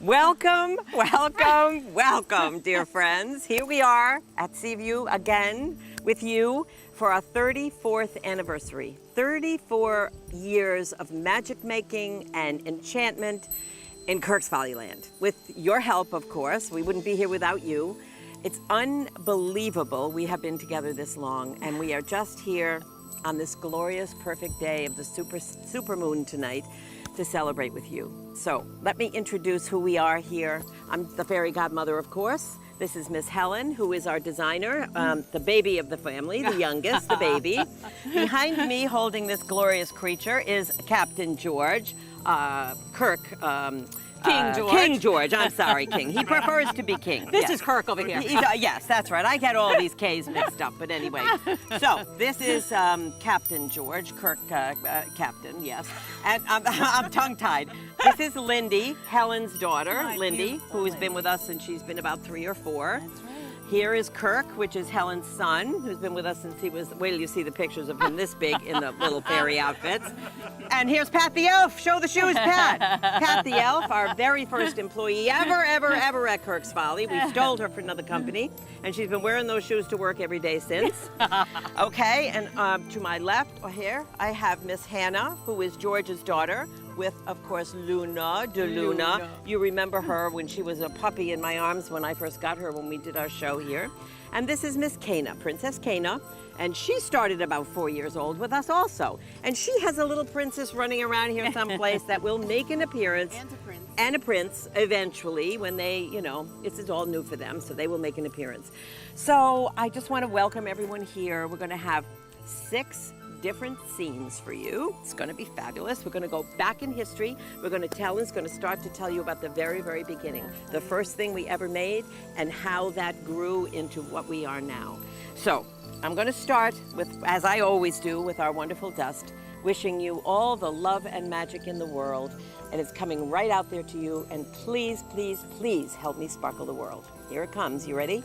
Welcome, welcome, welcome, dear friends. Here we are at Seaview again with you for our 34th anniversary. 34 years of magic making and enchantment in Kirk's Folly Land. With your help, of course, we wouldn't be here without you. It's unbelievable we have been together this long, and we are just here on this glorious, perfect day of the super moon tonight to celebrate with you. So let me introduce who we are here. I'm the fairy godmother, of course. This is Miss Helen, who is our designer, the baby of the family, the youngest, the baby. Behind me, holding this glorious creature, is Captain George, Kirk. King George. King George, I'm sorry, King. He prefers to be King. This yes. is Kirk over here. Yes, that's right. I get all these K's mixed up, but anyway. So this is Captain George, Kirk, Captain, yes. And I'm tongue-tied. This is Lindy, Helen's daughter, Lindy, who has been with us since she's been about 3 or 4. That's right. Here is Kirk, which is Helen's son, who's been with us since he was, wait till you see the pictures of him this big in the little fairy outfits. And here's Pat the Elf. Show the shoes, Pat. Pat the Elf, our very first employee ever at Kirk's Folly. We stole her from another company, and she's been wearing those shoes to work every day since. Okay, and to my left here, I have Miss Hannah, who is George's daughter, with, of course, Luna de Luna. You remember her when she was a puppy in my arms when I first got her when we did our show here. And this is Miss Cana, Princess Cana, and she started about 4 years old with us also. And she has a little princess running around here someplace that will make an appearance. And a prince. And a prince eventually when they, you know, this is all new for them, so they will make an appearance. So I just want to welcome everyone here. We're going to have 6 different scenes for you. It's going to be fabulous. We're going to go back in history. We're going to Helen's going to start to tell you about the very, very beginning, the first thing we ever made and how that grew into what we are now. So I'm going to start with, as I always do, with our wonderful dust, wishing you all the love and magic in the world. And it's coming right out there to you. And please, please, please help me sparkle the world. Here it comes. You ready?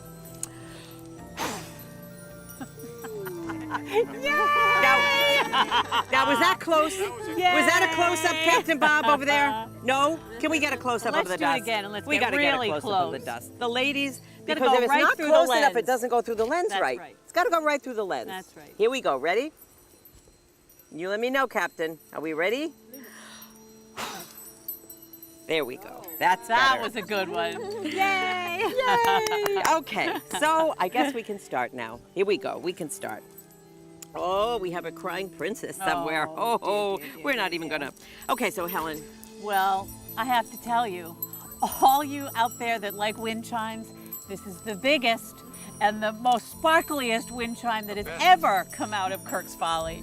Now, was that close? Was that a close-up, Captain Bob, over there? No? Can we get a close-up of the dust? Let's do it again, and let's we get gotta really get a close-up of the dust. The ladies, because go if it's right not through the close enough, lens. it doesn't go through the lens That's right. right. It's got to go right through the lens. That's right. Here we go. Ready? You let me know, Captain. Are we ready? There we go. That better. was a good one. Yay! Yay! Okay, so I guess we can start now. Here we go. We can start. Oh, we have a crying princess somewhere. Oh, dear. We're not even gonna. Okay, so Helen. Well, I have to tell you, all you out there that like wind chimes, this is the biggest and the most sparkliest wind chime that has ever come out of Kirk's Folly.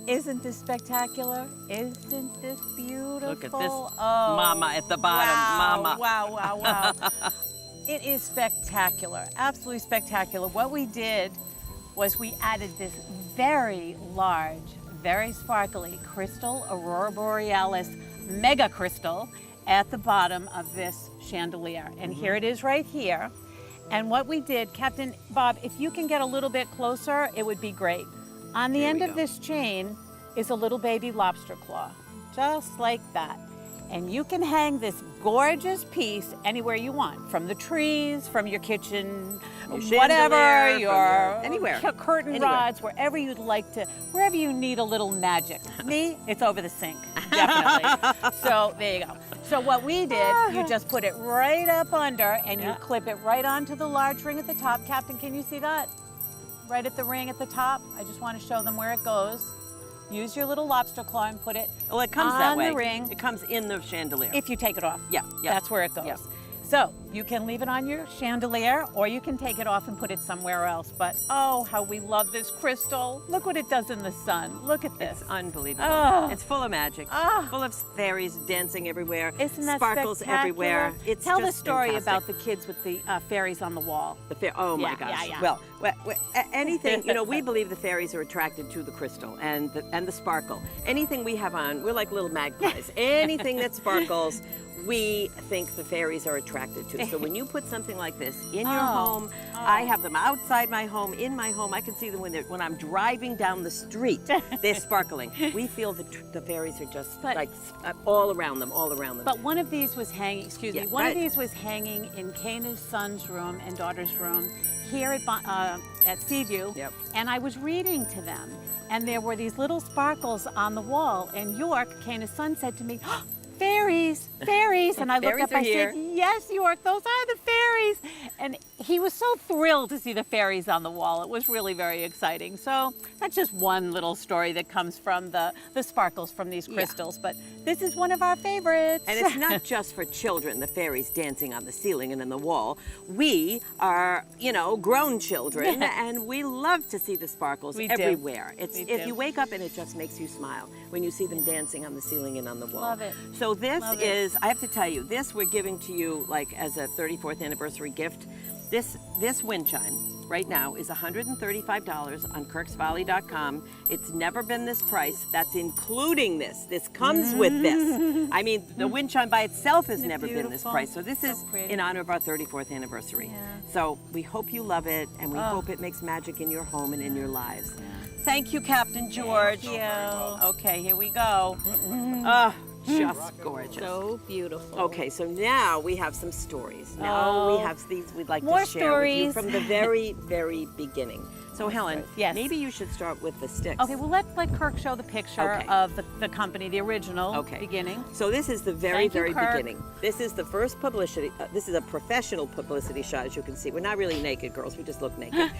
Isn't this spectacular? Isn't this beautiful? Look at this mama at the bottom, wow, mama. Wow. It is spectacular, absolutely spectacular. What we did was we added this very large, very sparkly crystal Aurora Borealis mega crystal at the bottom of this chandelier. And here it is right here. And what we did, Captain Bob, if you can get a little bit closer, it would be great. On the end of this chain is a little baby lobster claw, just like that. And you can hang this gorgeous piece anywhere you want, from the trees, from your kitchen, whatever, your anywhere, curtain rods, wherever you'd like to, wherever you need a little magic. Me, it's over the sink, definitely. So there you go. So what we did, you just put it right up under and you clip it right onto the large ring at the top. Captain, can you see that? Right at the ring at the top. I just want to show them where it goes. Use your little lobster claw and put it Well, it comes that way. on the ring. It comes in the chandelier. If you take it off. Yeah. That's where it goes. Yeah. So you can leave it on your chandelier or you can take it off and put it somewhere else. But oh, how we love this crystal. Look what it does in the sun. Look at this. It's unbelievable. Oh. It's full of magic, Oh. full of fairies dancing everywhere, Isn't that sparkles spectacular? everywhere. It's Tell the just story fantastic. about the kids with the fairies on the wall. Oh my Yeah, gosh. yeah. Well, anything, you know, we believe the fairies are attracted to the crystal and the sparkle. Anything we have on, we're like little magpies. Anything that sparkles, we think the fairies are attracted to. So when you put something like this in your Oh. home, I have them outside my home, in my home. I can see them when I'm driving down the street. They're sparkling. We feel the fairies are just But- like all around them, all around them. But one of these was hanging, excuse me, Yeah, one of right. these was hanging in Kana's son's room and daughter's room here at Seaview. Yep. And I was reading to them, and there were these little sparkles on the wall. And York, Kana's son, said to me, "Oh, fairies, fairies." And I looked Fairies up, are I here. said, "Yes, York, those are the fairies." And he was so thrilled to see the fairies on the wall. It was really very exciting. So that's just one little story that comes from the sparkles from these crystals. But this is one of our favorites. And it's not just for children, the fairies dancing on the ceiling and in the wall. We are, grown children, and we love to see the sparkles We do. everywhere. It's We if do. you wake up and it just makes you smile when you see them dancing on the ceiling and on the wall. Love it. So this Love it. is, I have to tell you, this we're giving to you like as a 34th anniversary gift. This wind chime right now is $135 on kirksvalley.com. It's never been this price. That's including this. This comes with this. I mean, the wind chime by itself has Isn't it never been this beautiful? price. So this So is pretty. in honor of our 34th anniversary. Yeah. So we hope you love it, and we Oh. hope it makes magic in your home and in your lives. Thank you, Captain George. Thank you. Okay, here we go. Oh, just gorgeous. So beautiful. Okay, so now we have some stories. Now we Oh. have these we'd like More to share with you stories. from the very, very beginning. So Helen, Yes. maybe you should start with the sticks. Okay, well, let's let Kirk show the picture Okay. of the company, the original Okay. beginning. So this is the very, Thank you, very Kirk. beginning. This is the first publicity. This is a professional publicity shot, as you can see. We're not really naked, girls. We just look naked.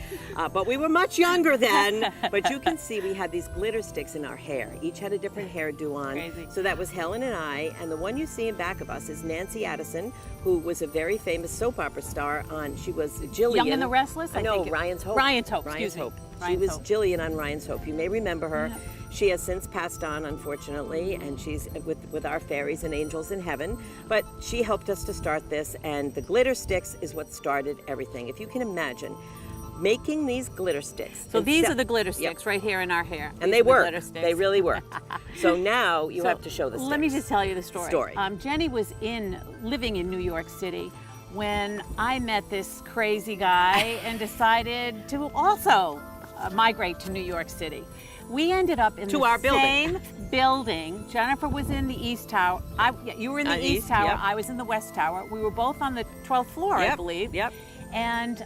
But we were much younger then. But you can see we had these glitter sticks in our hair. Each had a different hairdo on. Crazy. So that was Helen and I. And the one you see in back of us is Nancy Addison, who was a very famous soap opera star on. She was Jillian. Young and the Restless? I No, think it- Ryan's Hope. Ryan's Hope, Ryan's excuse me. Hope. She Ryan's was Hope. Jillian on Ryan's Hope. You may remember her. She has since passed on, unfortunately, and she's with our fairies and angels in heaven. But she helped us to start this, and the glitter sticks is what started everything. If you can imagine, making these glitter sticks. So these Except- are the glitter Yep. sticks right here in our hair. And These they are the work. glitter sticks. They really work. So now you So have to show the sticks. Let me just tell you the story. Story. Jenny was living in New York City when I met this crazy guy and decided to also migrate to New York City. We ended up in To the our building. same building. Jennifer was in the East Tower. You were in the East East, Tower. yep. I was in the West Tower. We were both on the 12th floor, I Yep, believe. yep. And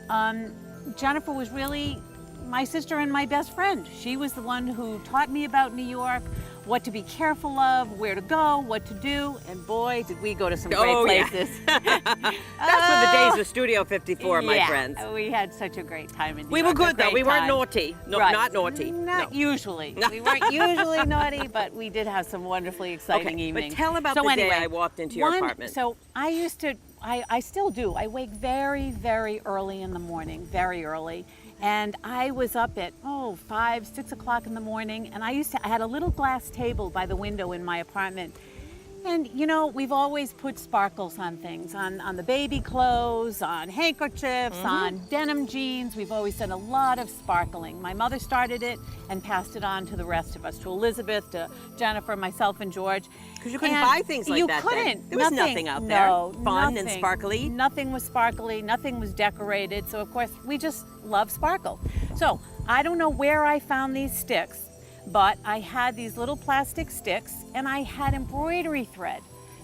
Jennifer was really my sister and my best friend. She was the one who taught me about New York, what to be careful of, where to go, what to do, and boy, did we go to some great Oh, yeah. places. That's for the days of Studio 54, my Yeah, friends. we had such a great time in New We York. were a good, though. great We weren't time. naughty. No, Right. not naughty. Not No. usually. We weren't usually naughty, but we did have some wonderfully exciting Okay, but evenings. tell about so the day anyway, I walked into your apartment. So I used to, I still do. I wake very, very early in the morning, very early. And I was up at 5, 6 o'clock in the morning, and I had a little glass table by the window in my apartment. And we've always put sparkles on things, on the baby clothes, on handkerchiefs, on denim jeans. We've always done a lot of sparkling. My mother started it and passed it on to the rest of us, to Elizabeth, to Jennifer, myself, and George. Because you couldn't And buy things like you that then. couldn't. There was nothing out there fun and nothing. sparkly. Nothing was sparkly. Nothing was decorated. So of course we just love sparkle. So I don't know where I found these sticks, but I had these little plastic sticks and I had embroidery thread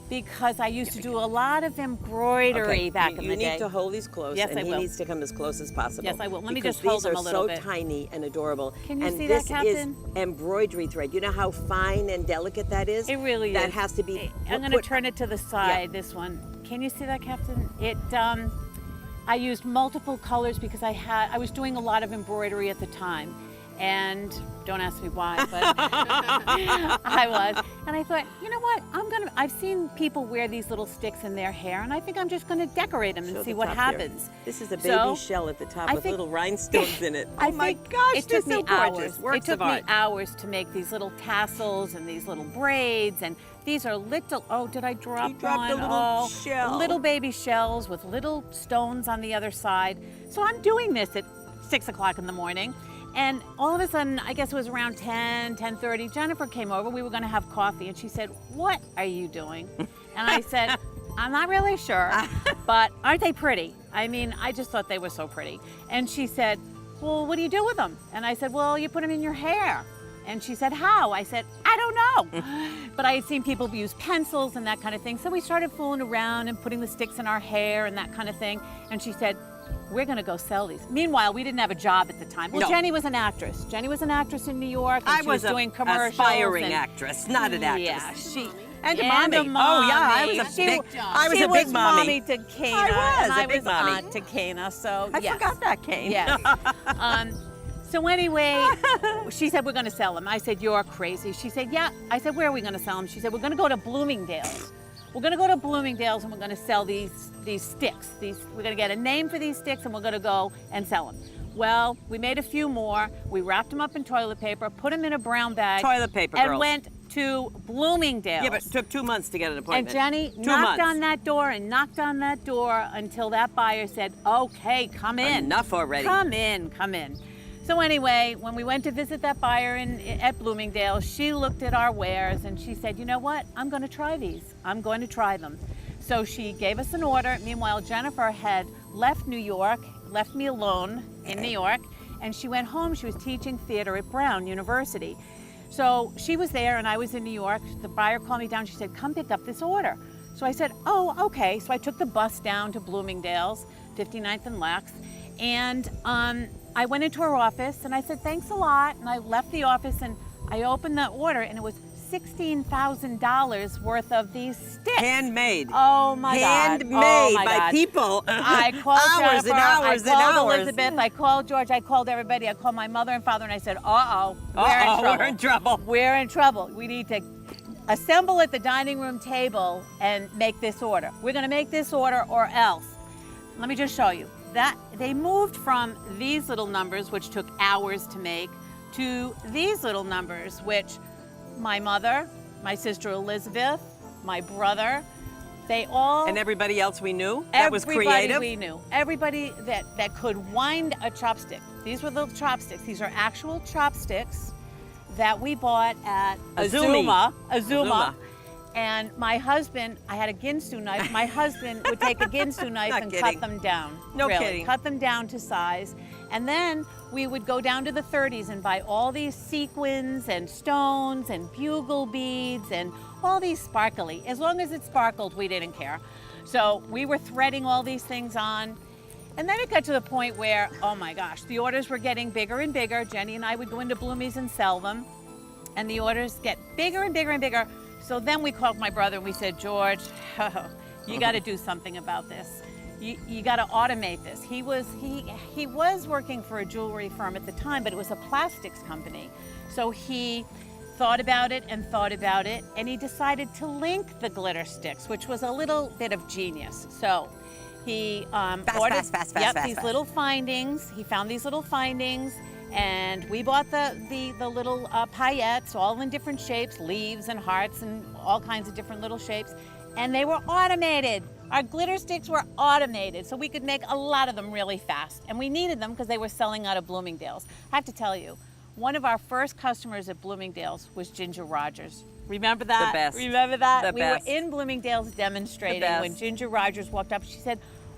because I used to do a lot of embroidery back in the day. You need to hold these close, Yes, and I he will. needs to come as close as possible. Yes, I will. Let me because just hold these them are a little so bit. tiny and adorable. Can you and see that, this Captain? is embroidery thread. You know how fine and delicate that is? It really that is. has to be. I'm going to turn it to the side, this one. Can you see that, Captain? I used multiple colors because I was doing a lot of embroidery at the time. And don't ask me why, but I was. And I thought, you know what? I've seen people wear these little sticks in their hair, and I think I'm just going to decorate them and Show see the what top here. happens. This is a baby So, shell at the top I with think- little rhinestones in it. I Oh my think gosh, it they're took so me gorgeous. hours. Works It took of me art. hours to make these little tassels and these little braids, and these are little. Oh, did I drop You dropped a one? little shell. Little baby shells with little stones on the other side. So I'm doing this at 6 o'clock in the morning. And all of a sudden, I guess it was around 10:30, Jennifer came over. We were going to have coffee, and she said, "What are you doing?" And I said, I'm not really sure, but aren't they pretty? I mean, I just thought they were so pretty. And she said, well, what do you do with them? And I said, well, you put them in your hair. And she said, how? I said, I don't know. But I had seen people use pencils and that kind of thing. So we started fooling around and putting the sticks in our hair and that kind of thing. And she said, we're gonna go sell these. Meanwhile, we didn't have a job at the time. Well, No. Jenny was an actress. Jenny was an actress in New York. And I she was doing a commercials. aspiring and, actress, not an actress. Yeah, she. And a and mommy. a Oh, yeah, I was a She- big- I was she a big was mommy. to Kana, I was and a I big was mommy. aunt to Kana. So I yes. forgot that, Kane. Yes. So anyway, she said, we're going to sell them. I said, you're crazy. She said, yeah. I said, where are we going to sell them? She said, we're going to go to Bloomingdale's. We're going to go to Bloomingdale's and we're going to sell these sticks. We're going to get a name for these sticks and we're going to go and sell them. Well, we made a few more. We wrapped them up in toilet paper, put them in a brown bag. Toilet paper, and girls. went to Bloomingdale's. Yeah, but it took 2 months to get an And appointment. Jenny 2 knocked months. on that door and knocked on that door until that buyer said, okay, come in. Enough already. Come in, come in. So anyway, when we went to visit that buyer at Bloomingdale's, she looked at our wares and she said, you know what? I'm going to try these. I'm going to try them. So she gave us an order. Meanwhile, Jennifer had left New York, left me alone in New York, and she went home. She was teaching theater at Brown University. So she was there and I was in New York. The buyer called me down. She said, come pick up this order. So I said, oh, okay. So I took the bus down to Bloomingdale's, 59th and Lex, and I went into her office and I said, thanks a lot. And I left the office and I opened the order and it was $16,000 worth of these sticks. Handmade. Oh my God. Handmade Oh my by God. people. I called hours Jennifer, and hours I called and hours. Elizabeth, I called George, I called everybody. I called my mother and father and I said, uh-oh, we're in trouble. We're in trouble. We're in trouble. We need to assemble at the dining room table and make this order. We're going to make this order or else. Let me just show you. That they moved from these little numbers, which took hours to make, to these little numbers, which my mother, my sister Elizabeth, my brother, they all... And everybody else we knew that was Everybody creative. we knew. Everybody that could wind a chopstick. These were the chopsticks. These are actual chopsticks that we bought at Azumi. Azuma. And my husband, I had a Ginsu knife. My husband would take a Ginsu knife Not and kidding. cut them down. No really, kidding. cut them down to size. And then we would go down to the 30s and buy all these sequins and stones and bugle beads and all these sparkly. As long as it sparkled, we didn't care. So we were threading all these things on. And then it got to the point where, oh my gosh, the orders were getting bigger and bigger. Jenny and I would go into Bloomies and sell them. And the orders get bigger and bigger and bigger. So then we called my brother and we said, George, you got to do something about this. You got to automate this. He was working for a jewelry firm at the time, but it was a plastics company. So he thought about it, and he decided to link the glitter sticks, which was a little bit of genius. So he ordered fast, these little findings. He found these little findings. And we bought the little paillettes, all in different shapes, leaves and hearts and all kinds of different little shapes. And they were automated. Our glitter sticks were automated, so we could make a lot of them really fast. And we needed them because they were selling out of Bloomingdale's. I have to tell you, one of our first customers at Bloomingdale's was Ginger Rogers. Remember that? The best. Remember that? The we best. were in Bloomingdale's demonstrating best. when Ginger Rogers walked up. She said,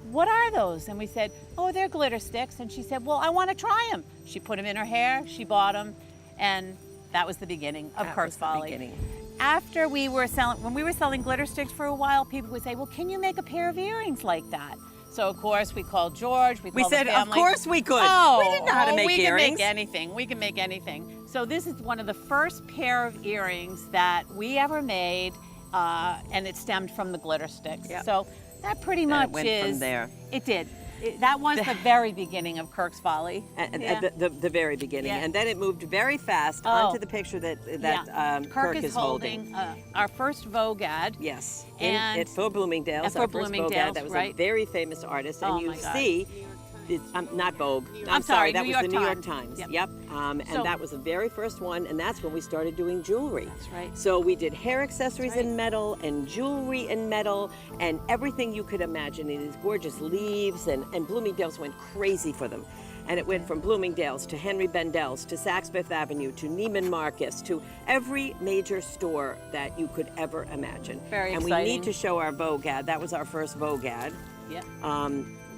what are those? And we said, oh, they're glitter sticks. And she said, well, I want to try them. She put them in her hair, she bought them, and that was the beginning of Kirk's Folly. After when we were selling glitter sticks for a while, people would say, well, can you make a pair of earrings like that? So of course we called George, we called said, the of family. course we could. Oh, We didn't know how to make we earrings. can make anything. We can make anything. So this is one of the first pair of earrings that we ever made, and it stemmed from the glitter sticks. Yep. So that pretty And much it went is. from there. It did. That was the very beginning of Kirk's Folly. At the very beginning. Yeah. And then it moved very fast Oh. onto the picture that Kirk is is holding our first Vogue ad. Yes, And- for Bloomingdale's, for our first Vogue Bloomingdale's, ad. That was right. a very famous artist, and Oh, you my God. see, not Vogue. I'm sorry, that New was York the New York Times. Times. Yep. And So- that was the very first one, and that's when we started doing jewelry. That's right. So we did hair accessories That's right. in metal, and jewelry in metal, and everything you could imagine in these gorgeous leaves, and Bloomingdale's went crazy for them. And it went from Bloomingdale's to Henry Bendel's to Saks Fifth Avenue to Neiman Marcus to every major store that you could ever imagine. Very and exciting. we need to show our Vogue ad. That was our first Vogue ad. Yep.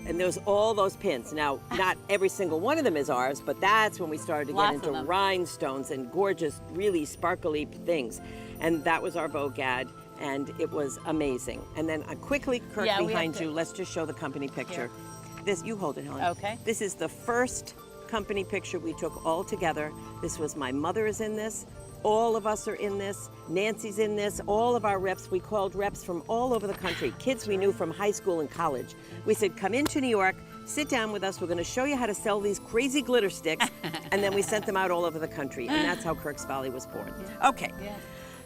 And there's all those pins. Now, not every single one of them is ours, but that's when we started to Lots get of into them. rhinestones and gorgeous, really sparkly things. And that was our Vogue ad, and it was amazing. And then quickly, Kirk, Yeah, we have behind to- you, let's just show the company picture. This, you hold it, Helen. Okay. This is the first company picture we took all together. This was my mother is in this. All of us are in this. Nancy's in this. All of our reps, we called reps from all over the country, kids we knew from high school and college. We said, come into New York, sit down with us. We're going to show you how to sell these crazy glitter sticks. And then we sent them out all over the country. And that's how Kirk's Folly was born. Okay. Yeah.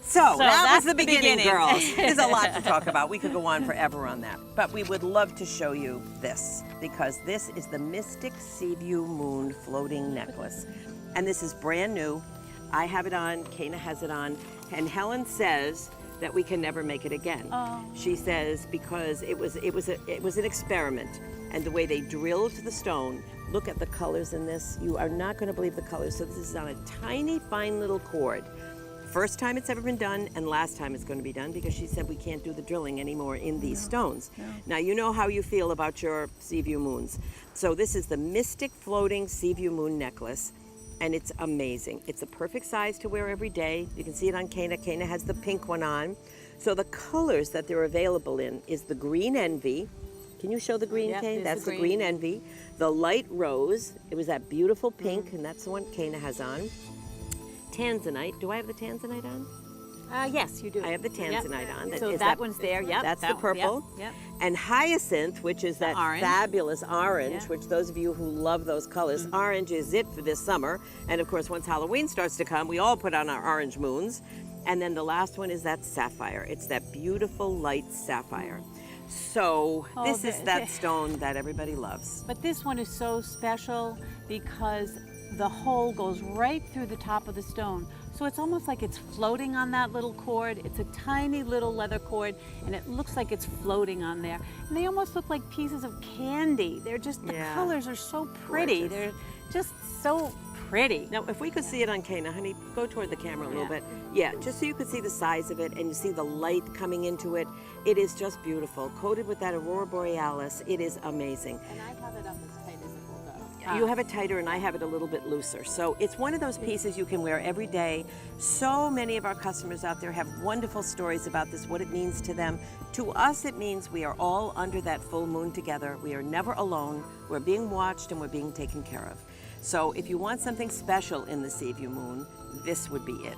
So that was that's the the beginning, beginning. girls. There's a lot to talk about. We could go on forever on that. But we would love to show you this, because this is the Mystic Seaview Moon floating necklace. And this is brand new. I have it on, Kana has it on, and Helen says that we can never make it again. Oh. She says because it was an experiment, and the way they drilled the stone. Look at the colors in this. You are not going to believe the colors. So this is on a tiny, fine little cord. First time it's ever been done, and last time it's going to be done, because she said we can't do the drilling anymore in these stones. Now, you know how you feel about your Seaview moons. So this is the Mystic Floating Seaview Moon necklace, and it's amazing. It's a perfect size to wear every day. You can see it on Kana. Kana has the pink one on. So the colors that they're available in is the Green Envy. Can you show the green, Yep, Kane? here's That's the the green. Green Envy. The Light Rose, it was that beautiful pink, and that's the one Kana has on. Tanzanite. Do I have the Tanzanite on? Yes, you do. I have the Tanzanite on. So Is that one's there, yep. That's that the purple. Yep. And Hyacinth, which is that orange. fabulous orange, Yeah. which those of you who love those colors, orange is it for this summer. And of course, once Halloween starts to come, we all put on our orange moons. And then the last one is that sapphire. It's that beautiful light sapphire. So Oh, this is that the- stone that everybody loves. But this one is so special because the hole goes right through the top of the stone. So it's almost like it's floating on that little cord. It's a tiny little leather cord, and it looks like it's floating on there. And they almost look like pieces of candy. They're just, the Yeah. colors are so pretty. Gorgeous. They're just so pretty. Now, if we could see it on Kana, honey, go toward the camera a little Yeah. bit. Yeah, just so you could see the size of it and you see the light coming into it. It is just beautiful. Coated with that Aurora Borealis, it is amazing. And I have it up as tight as it will go. You have it tighter and I have it a little bit looser. So it's one of those pieces you can wear every day. So many of our customers out there have wonderful stories about this, what it means to them. To us, it means we are all under that full moon together. We are never alone. We're being watched and we're being taken care of. So if you want something special in the Seaview moon, this would be it.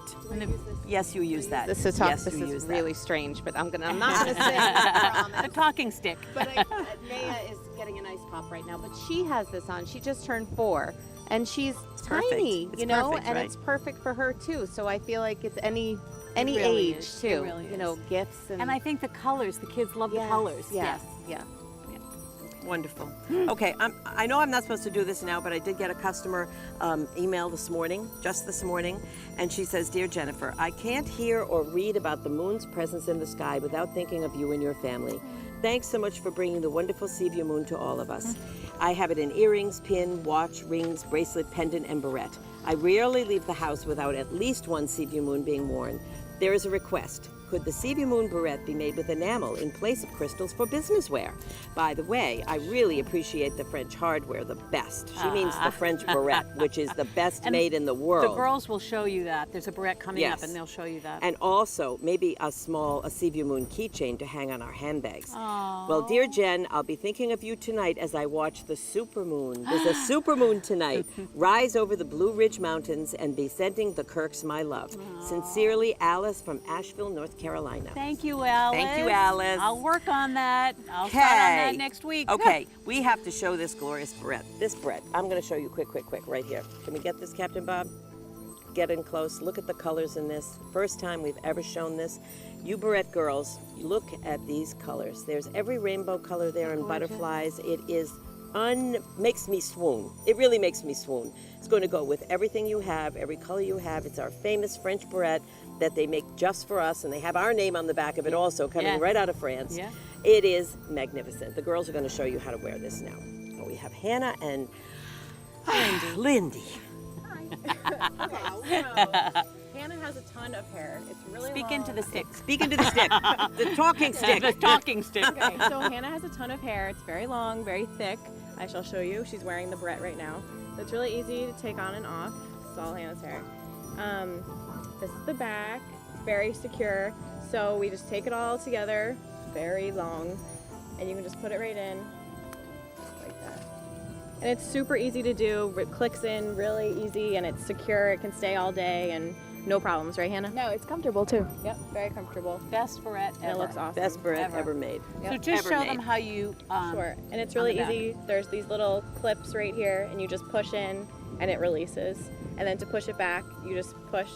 Yes, you use that. This is tough. Yes, This you is use really strange, but I'm not gonna sing. I promise. The talking stick. But Naya is getting an ice pop right now. But she has this on. She just turned 4, and she's perfect. tiny, It's you know, perfect, and right? it's perfect for her too. So I feel like it's any really age is. too. It really You know, is. gifts and And I think the colors, the kids love the colors. Yes. Yeah. Wonderful. Okay, I know I'm not supposed to do this now, but I did get a customer email this morning, just this morning, and she says, Dear Jennifer, I can't hear or read about the moon's presence in the sky without thinking of you and your family. Thanks so much for bringing the wonderful Seaview moon to all of us. I have it in earrings, pin, watch, rings, bracelet, pendant, and barrette. I rarely leave the house without at least one Seaview moon being worn. There is a request. Could the Seaview Moon barrette be made with enamel in place of crystals for business wear? By the way, I really appreciate the French hardware the best. She means the French barrette, which is the best And made in the The world. girls will show you that. There's a barrette coming up, Yes. and they'll show you that. And also, maybe a Seaview Moon keychain to hang on our handbags. Well, dear Jen, I'll be thinking of you tonight as I watch the supermoon. There's a supermoon tonight. Rise over the Blue Ridge Mountains and be sending the Kirks my love. Sincerely, Alice from Asheville, North Carolina. Thank you, Alice. Thank you, Alice. I'll work on that. I'll start on that Okay. next week. Okay, we have to show this glorious barrette. This barrette, I'm going to show you quick, right here. Can we get this, Captain Bob? Get in close. Look at the colors in this. First time we've ever shown this. You barrette girls, look at these colors. There's every rainbow color there in butterflies. It is makes me swoon. It really makes me swoon. It's going to go with everything you have, every color you have. It's our famous French barrette that they make just for us, and they have our name on the back of it also, coming Yes. right out of France. Yeah. It is magnificent. The girls are going to show you how to wear this now. We have Hannah and Lindy. Okay, so Hannah has a ton of hair. It's really Speak long. into the stick. Speak into the stick. The talking stick. The talking stick. Okay, so Hannah has a ton of hair. It's very long, very thick. I shall show you. She's wearing the barrette right now. So it's really easy to take on and off. It's all Hannah's hair. This is the back. It's very secure. So we just take it all together. Very long. And you can just put it right in like that. And it's super easy to do. It clicks in really easy and it's secure. It can stay all day and no problems, right, Hannah? No, it's comfortable too. Yep, very comfortable. Best barrette And ever. it looks awesome. Best barrette Ever. ever made. So Yep. just Ever show made. them how you. Sure, and it's on really the back. easy. There's these little clips right here, and you just push in, and it releases. And then to push it back, you just push,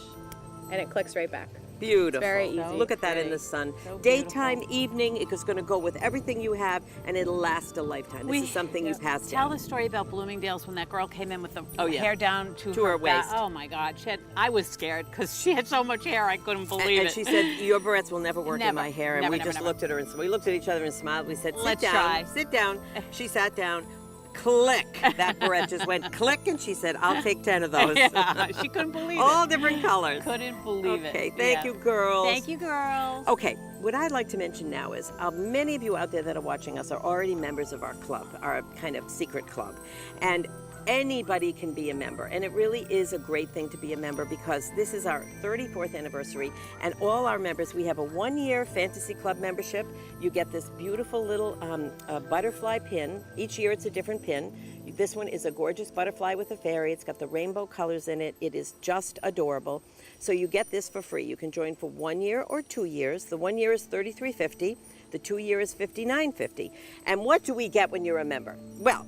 and it clicks right back. Beautiful. very easy. Look at that in Pretty. the sun. So Daytime, beautiful. evening, it's going to go with everything you have, and it'll last a lifetime. This is something you pass Tell down. the story about Bloomingdale's when that girl came in with the Oh, yeah. hair down to her back. waist. Oh my God, I was scared because she had so much hair I couldn't believe And it. she said, your barrettes will never work in Never. my hair. And Never, we never, just never. looked at her and we looked at each other and smiled. We said, sit Let's down, try. sit down. She sat down. Click. That barrette just went click, and she said, I'll take 10 of those. Yeah, she couldn't believe All it. different colors. Couldn't believe it. Okay, thank Yeah. you, girls. Thank you, girls. Okay, what I'd like to mention now is many of you out there that are watching us are already members of our club, our kind of secret club. And anybody can be a member. And it really is a great thing to be a member because this is our 34th anniversary. And all our members, we have a 1-year Fantasy Club membership. You get this beautiful little butterfly pin. Each year it's a different pin. This one is a gorgeous butterfly with a fairy. It's got the rainbow colors in it. It is just adorable. So you get this for free. You can join for 1 year or 2 years. The 1 year is $33.50. The 2 year is $59.50. And what do we get when you're a member? Well,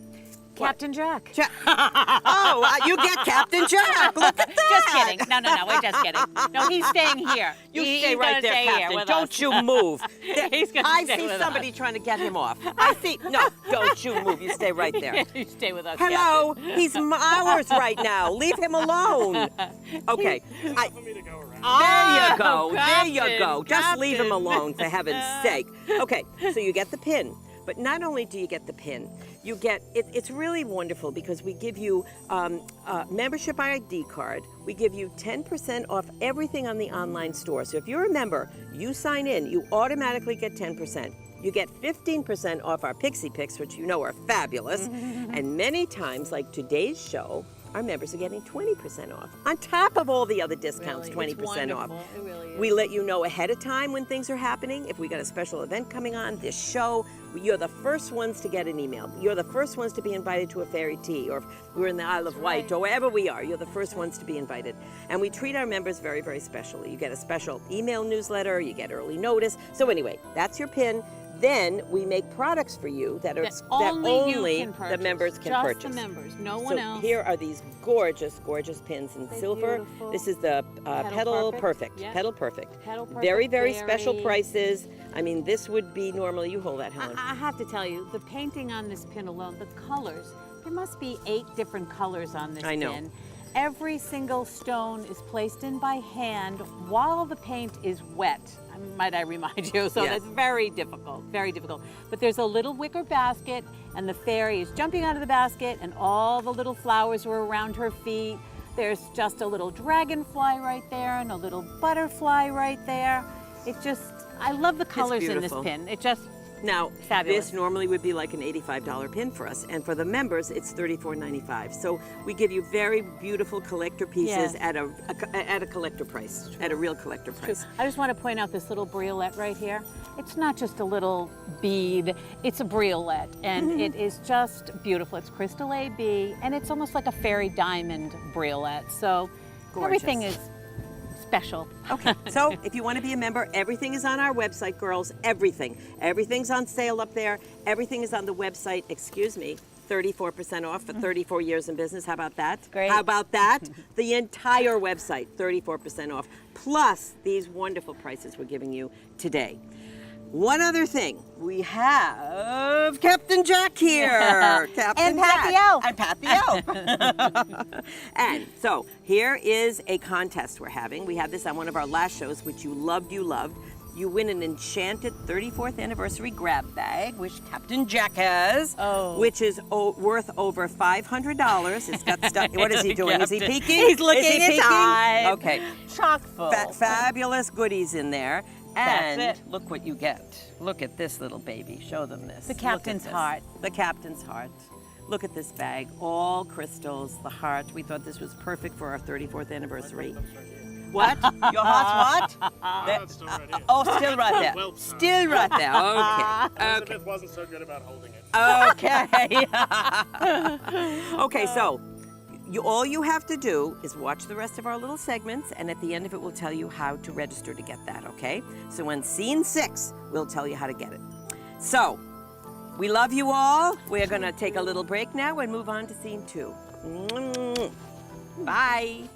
Captain Jack. you get Captain Jack. Look at that. Just kidding. No, we're just kidding. No, he's staying here. You He's stay right gonna there, stay here Captain. with Don't us. you move. He's gonna I stay see with somebody us. trying to get him off. I see. No, don't you move. You stay right there. You stay with us. Hello, Captain. he's ours right now. Leave him alone. Okay. There you go. There you go. Just leave him Captain. alone, for heaven's sake. Okay, so you get the pin. But not only do you get the pin, you get, it's really wonderful because we give you a membership ID card. We give you 10% off everything on the online store. So if you're a member, you sign in, you automatically get 10%. You get 15% off our Pixie Picks, which you know are fabulous. And many times, like today's show, our members are getting 20% off. On top of all the other discounts, Really, 20% off. wonderful. It really is. We let you know ahead of time when things are happening. If we got a special event coming on, this show, you're the first ones to get an email. You're the first ones to be invited to a fairy tea, or if we're in the Isle of Wight, or wherever we are, you're the first ones to be invited. And we treat our members very, very specially. You get a special email newsletter, you get early notice. So anyway, that's your pin. Then we make products for you that only you can the purchase. members can Just purchase. the members, no one So else. here are these gorgeous, gorgeous pins in silver. beautiful. This is the Petal Perfect. Perfect. Yeah. Petal Perfect. Petal Perfect, Very, very special very- prices. I mean, this would be normally, you hold that, Helen. I have to tell you, the painting on this pin alone, the colors, there must be 8 different colors on this I know. pin. Every single stone is placed in by hand while the paint is wet, might I remind you. So Yes. that's very difficult, very difficult. But there's a little wicker basket, and the fairy is jumping out of the basket, and all the little flowers are around her feet. There's just a little dragonfly right there, and a little butterfly right there. It just, I love the colors in this beautiful. pin. It just, Now, Fabulous. this normally would be like an $85 pin for us, and for the members, it's $34.95. So we give you very beautiful collector pieces Yes. at a collector price, at a real collector price. I just want to point out this little briolette right here. It's not just a little bead, it's a briolette, and it is just beautiful. It's crystal AB, and it's almost like a fairy diamond briolette. So everything is special. Okay, so if you want to be a member, everything is on our website, girls. Everything. Everything's on sale up there. Everything is on the website. Excuse me. 34% off for 34 years in business. How about that? Great. How about that? The entire website, 34% off. Plus these wonderful prices we're giving you today. One other thing, we have Captain Jack here. Captain And Pat Jack. the Elf. And Pat the Elf. And so here is a contest we're having. We had this on one of our last shows, which you loved. you win an enchanted 34th anniversary grab bag, which Captain Jack has, which is worth over $500. It's got stuff. What is he doing? Is he Captain. peeking? He's looking Is he peeking? inside. Okay. Chock full. Fabulous goodies in there. And That's it. look what you get. Look at this little baby. Show them this. The Look at captain's this. heart. The captain's heart. Look at this bag. All crystals, the heart. We thought this was perfect for our 34th anniversary. What? Your heart's what? It's still right here. Oh, still right there. Well, Still right there. Okay. Okay. Elizabeth wasn't so good about holding it. Okay. Okay, so all you have to do is watch the rest of our little segments, and at the end of it, we'll tell you how to register to get that, okay? So when scene 6, we'll tell you how to get it. So, we love you all. We're going to take a little break now and move on to scene 2. Bye.